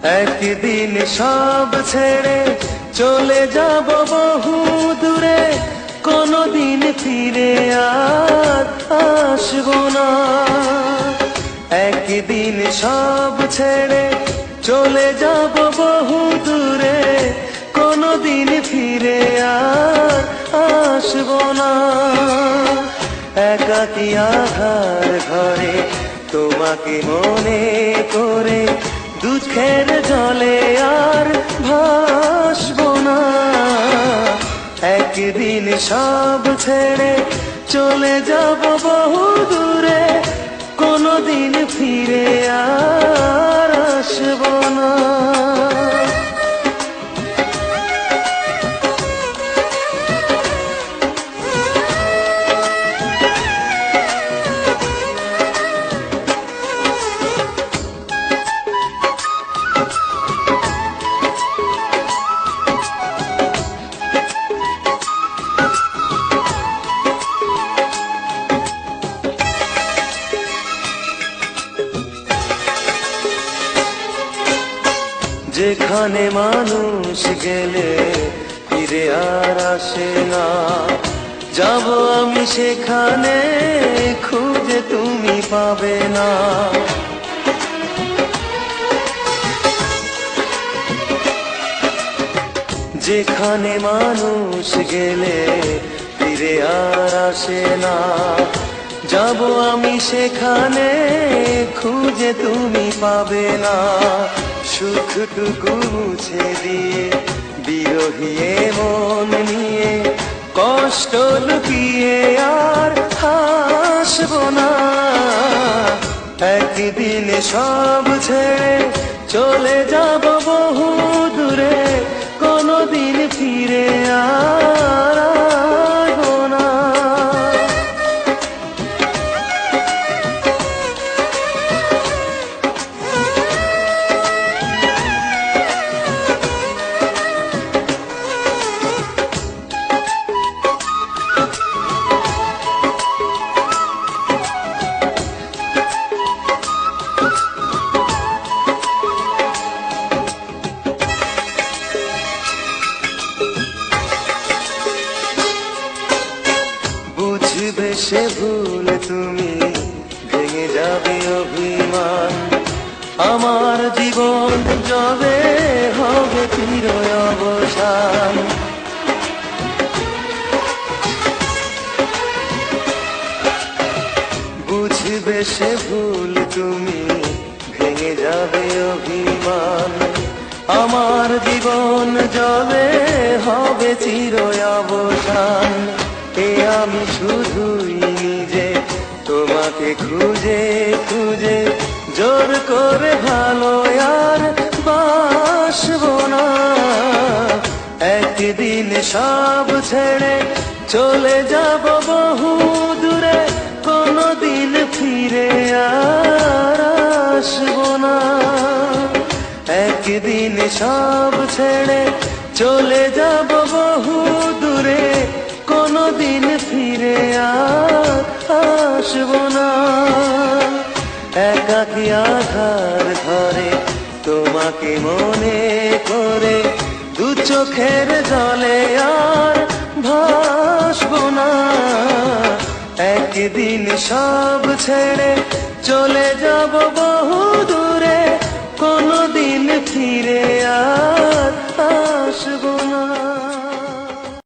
একদিন সব ছেড়ে চলে যাব বহু দূরে, কোনদিন ফিরে আর আসবো না। একদিন সব ছেড়ে চলে যাব বহু দূরে, কোনদিন ফিরে আর আসবো না। একাকী আধার ঘরে তোমাকে মনে করে দুঃখের জলে আর ভাসবো না। একদিন সব ছেড়ে চলে যাব বহু দূরে, কোনদিন ফিরে আর আসবো না। যেখানে মানুষ গেলে ফিরে আর আসে না, যাব আমি সেখানে খুঁজে তুমি পাবে না। যেখানে মানুষ গেলে ফিরে আর আসে না, যাব আমি সেখানে খুঁজে তুমি পাবে না। সুখটুকু মুছে দিয়ে বিরহী মন নিয়ে কষ্ট লুকিয়ে আর হাসবো না। একদিন সব ছেড়ে চলে যাব বহু দূরে, কোনদিন ফিরে আর আসবো না। বুঝবে সে ভুল তুমি, ভেঙে যাবে অভিমান, আমার জীবন যবে হবে চির অবসান। বুঝবে সে ভুল তুমি, ভেঙে যাবে অভিমান, আমার জীবন যবে হবে চির অবসান। আমি শুধুই নিজে তোমাকে খুঁজে খুঁজে জোর করে ভালো আর বাসবো না। একদিন সব ছেড়ে চলে যাব বহু দূরে, কোনদিন ফিরে আর আসবো না। একদিন সব ছেড়ে চলে যাব বহু দূরে, কোনদিন ফিরে আর আসবো না। একাকী আধার ঘরে তোমাকে মনে করে দু চোখের জলে আর ভাসবো না। একদিন সব ছেড়ে চলে যাব বহু দূরে, কোনদিন ফিরে আর